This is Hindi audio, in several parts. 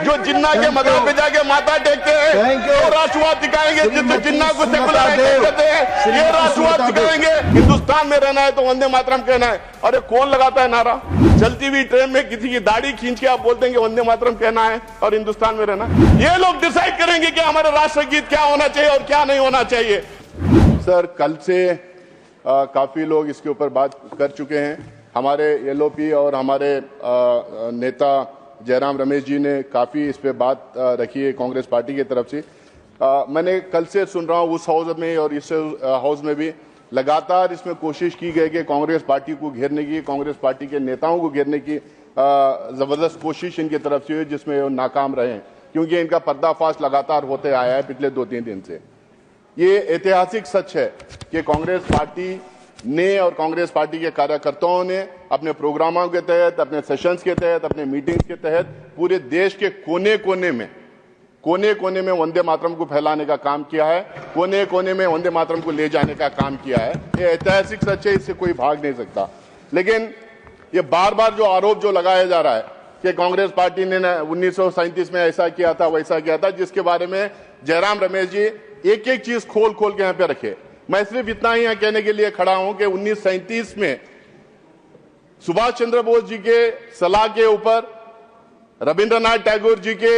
जो जिन्ना के मजहब पे जाके माथा टेकते हैं, ये राष्ट्रवाद दिखाएंगे। जिससे जिन्ना को सेकुलराइज करते हैं, ये राष्ट्रवाद दिखाएंगे। हिंदुस्तान में रहना है तो वंदे मातरम कहना है। अरे कौन लगाता है नारा? चलती हुई ट्रेन में किसी की दाढ़ी खींच के आप बोलते हैं कि वंदे मातरम कहना है और हिंदुस्तान में रहना। ये लोग डिसाइड करेंगे कि हमारा राष्ट्रगीत क्या होना चाहिए और क्या नहीं होना चाहिए। सर, कल से काफी लोग इसके ऊपर बात कर चुके हैं। हमारे एलओपी और हमारे नेता जयराम रमेश जी ने काफी इस पे बात रखी है कांग्रेस पार्टी की तरफ से। मैंने कल से सुन रहा हूँ उस हाउस में और इस हाउस में भी लगातार इसमें कोशिश की गई कि कांग्रेस पार्टी को घेरने की, कांग्रेस पार्टी के नेताओं को घेरने की जबरदस्त कोशिश इनकी तरफ से हुई, जिसमें वो नाकाम रहे हैं क्योंकि इनका पर्दाफाश लगातार होते आया है पिछले 2-3 दिन से। ये ऐतिहासिक सच है कि कांग्रेस पार्टी ने और कांग्रेस पार्टी के कार्यकर्ताओं ने अपने प्रोग्रामों के तहत, अपने सेशंस के तहत, अपने मीटिंग्स के तहत पूरे देश के कोने कोने में वंदे मातरम को फैलाने का काम किया है, कोने कोने में वंदे मातरम को ले जाने का काम किया है। ये ऐतिहासिक सच है, इससे कोई भाग नहीं सकता। लेकिन ये बार बार जो आरोप जो लगाया जा रहा है कि कांग्रेस पार्टी ने 1937 में ऐसा किया था, वैसा किया था, जिसके बारे में जयराम रमेश जी एक एक चीज खोल खोल के यहाँ पे रखे। मैं सिर्फ इतना ही कहने के लिए खड़ा हूं कि 1937 में सुभाष चंद्र बोस जी के सलाह के ऊपर, रविंद्रनाथ टैगोर जी के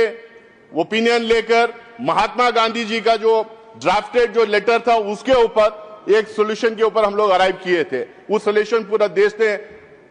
ओपिनियन लेकर, महात्मा गांधी जी का जो ड्राफ्टेड जो लेटर था उसके ऊपर एक सॉल्यूशन के ऊपर हम लोग अराइव किए थे। उस सॉल्यूशन पूरा देश ने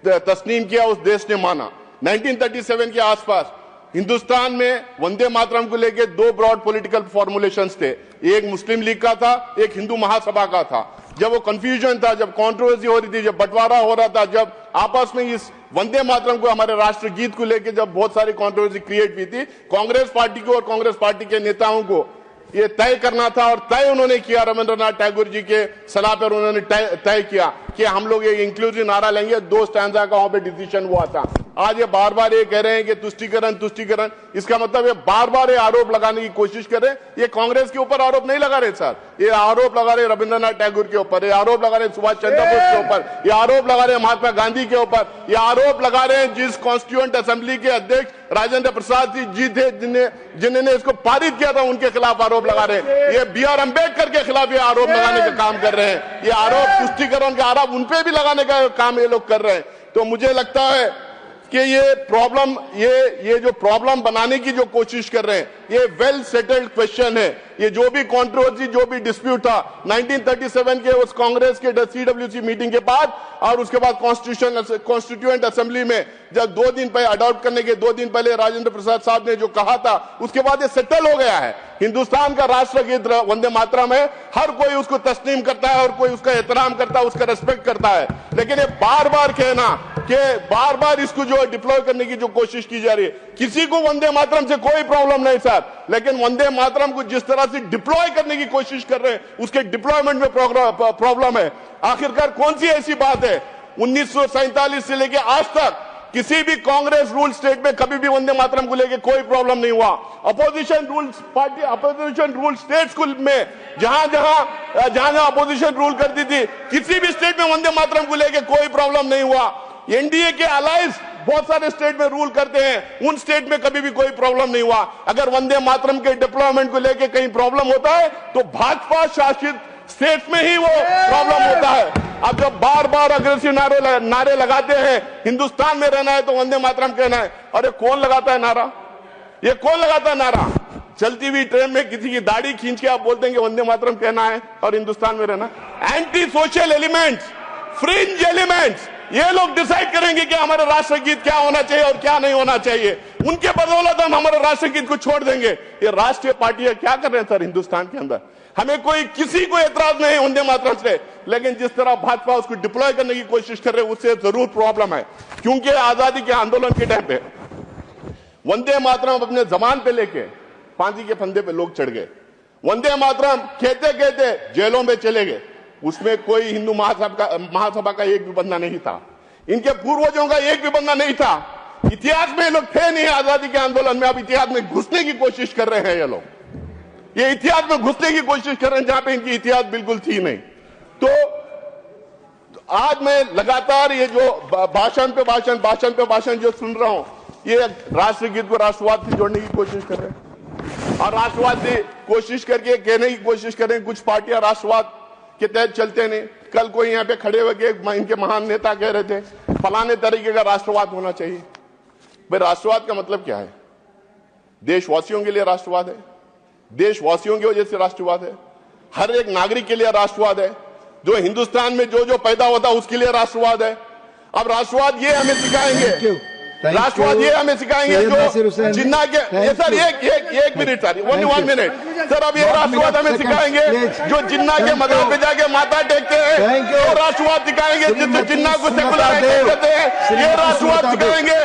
तस्लीम किया, उस देश ने माना। 1937 के आसपास हिंदुस्तान में वंदे मातरम को लेकर 2 ब्रॉड पॉलिटिकल फॉर्मुलेशंस थे। एक मुस्लिम लीग का था, एक हिंदू महासभा का था। जब वो कंफ्यूजन था, जब कंट्रोवर्सी हो रही थी, जब बंटवारा हो रहा था, जब आपस में इस वंदे मातरम को, हमारे राष्ट्रगीत को लेकर जब बहुत सारी कंट्रोवर्सी क्रिएट हुई थी, कांग्रेस पार्टी को और कांग्रेस पार्टी के नेताओं को ये तय करना था और तय उन्होंने किया। रविंद्रनाथ टैगोर जी के सलाह पर उन्होंने तय किया कि हम लोग ये इंक्लूसिव नारा लेंगे। 2 स्टैंजा का वहां पे डिसीजन हुआ था। आज ये बार बार ये कह रहे हैं कि तुष्टीकरण, इसका मतलब ये बार बार ये आरोप लगाने की कोशिश कर रहे हैं। ये कांग्रेस के ऊपर आरोप नहीं लगा रहे सर, ये आरोप लगा रहे रविंद्रनाथ टैगोर के ऊपर, ये आरोप लगा रहे सुभाष चंद्र बोस के ऊपर, ये आरोप लगा रहे महात्मा गांधी के ऊपर, ये आरोप लगा रहे हैं जिस कॉन्स्टिट्यूएंट असेंबली के अध्यक्ष राजेंद्र प्रसाद जी थे, जिन्होंने इसको पारित किया था, उनके खिलाफ आरोप लगा रहे हैं। ये BR अम्बेडकर के खिलाफ ये आरोप लगाने का काम कर रहे हैं। ये आरोप तुष्टीकरण के आरोप उनपे भी लगाने का काम ये लोग कर रहे हैं। तो मुझे लगता है कि ये प्रॉब्लम, ये जो प्रॉब्लम बनाने की जो कोशिश कर रहे हैं, ये वेल सेटल्ड क्वेश्चन है। ये जो भी कंट्रोवर्सी, जो भी डिस्प्यूट था 1937 के उस कांग्रेस के CWC मीटिंग के बाद और उसके बाद कॉन्स्टिट्यूएंट असेंबली में जब 2 दिन पहले अडॉप्ट करने के 2 दिन पहले राजेंद्र प्रसाद साहब ने जो कहा था, उसके बाद ये सेटल हो गया है। हिंदुस्तान का राष्ट्रगीत वंदे मातरम है। हर कोई उसको तस्लीम करता है और कोई उसका एहतराम करता है, उसका रेस्पेक्ट करता है। लेकिन ये बार बार कहना कि बार बार इसको जो डिप्लॉय करने की जो कोशिश की जा रही है, किसी को वंदे मातरम से कोई प्रॉब्लम नहीं सर, लेकिन वंदे मातरम को जिस तरह से डिप्लॉय करने की कोशिश कर रहे हैं, उसके डिप्लॉयमेंट में प्रॉब्लम है। आखिरकार कौन सी ऐसी बात है 1947 से लेकर आज तक किसी भी कांग्रेस रूल स्टेट में कभी भी वंदे मातरम को लेकर कोई प्रॉब्लम नहीं हुआ। अपोजिशन रूल स्टेट्स में जहां अपोजिशन रूल करती थी, किसी भी स्टेट में वंदे मातरम को लेकर कोई प्रॉब्लम नहीं हुआ। एनडीए के अलायंस बहुत सारे स्टेट में रूल करते हैं, उन स्टेट में कभी भी कोई प्रॉब्लम नहीं हुआ। अगर वंदे मातरम के डिप्लॉयमेंट को लेकर कहीं प्रॉब्लम होता है तो भाजपा शासित स्टेट में ही वो प्रॉब्लम होता है। अब जब बार बार अग्रेसिव नारे लगाते हैं, हिंदुस्तान में रहना है तो वंदे मातरम कहना है। अरे कौन लगाता है नारा? ये कौन लगाता है नारा? चलती हुई ट्रेन में किसी की दाढ़ी खींच के आप बोलते हैं कि वंदे मातरम कहना है और हिंदुस्तान में रहना। Anti social elements, fringe elements, ये लोग डिसाइड करेंगे कि हमारा राष्ट्रगीत क्या होना चाहिए और क्या नहीं होना चाहिए। उनके बदौलत हम हमारे राष्ट्रगीत को छोड़ देंगे। ये राष्ट्रीय पार्टियां क्या कर रहे हैं सर हिंदुस्तान के अंदर? हमें किसी को एतराज नहीं वंदे मातरम से, लेकिन जिस तरह भाजपा उसको डिप्लॉय करने की कोशिश कर रहे हैं, उससे जरूर प्रॉब्लम है। क्योंकि आजादी के आंदोलन के टाइम पे वंदे मातरम अपने जबान पे लेके फांसी के फंदे पे लोग चढ़ गए। वंदे मातरम कहते कहते जेलों में चले गए। उसमें कोई हिंदू महासभा का एक भी बंदा नहीं था, इनके पूर्वजों का एक भी बंदा नहीं था। इतिहास में ये लोग थे नहीं आजादी के आंदोलन में। अब इतिहास में घुसने की कोशिश कर रहे हैं ये लोग, ये इतिहास में घुसने की कोशिश कर रहे हैं जहां पे इनकी इतिहास बिल्कुल थी नहीं। तो आज मैं लगातार ये जो भाषण पे भाषण जो सुन रहा हूं, ये राष्ट्रगीत को राष्ट्रवाद से जोड़ने की कोशिश कर रहे हैं और राष्ट्रवाद से कोशिश करके कहने की कोशिश कर रहे हैं कुछ पार्टियां राष्ट्रवाद के तहत चलते नहीं। कल कोई यहाँ पे खड़े होकर इनके महान नेता कह रहे थे फलाने तरीके का राष्ट्रवाद होना चाहिए। भाई राष्ट्रवाद का मतलब क्या है? देशवासियों के लिए राष्ट्रवाद है, देशवासियों की वजह से राष्ट्रवाद है, हर एक नागरिक के लिए राष्ट्रवाद है, जो हिंदुस्तान में जो जो पैदा होता है उसके लिए राष्ट्रवाद है। अब राष्ट्रवाद ये हमें सिखाएंगे, राष्ट्रवाद ये हमें सिखाएंगे जो जिन्ना के सर एक मिनट सर 1 मिनट सर, अब ये राष्ट्रवाद हमें सिखाएंगे जो जिन्ना के मजार पे जाके माथा टेकते हैं, तो राष्ट्रवाद सिखाएंगे जिन्ना को सेकुलर कहते हैं, ये राष्ट्रवाद सिखाएंगे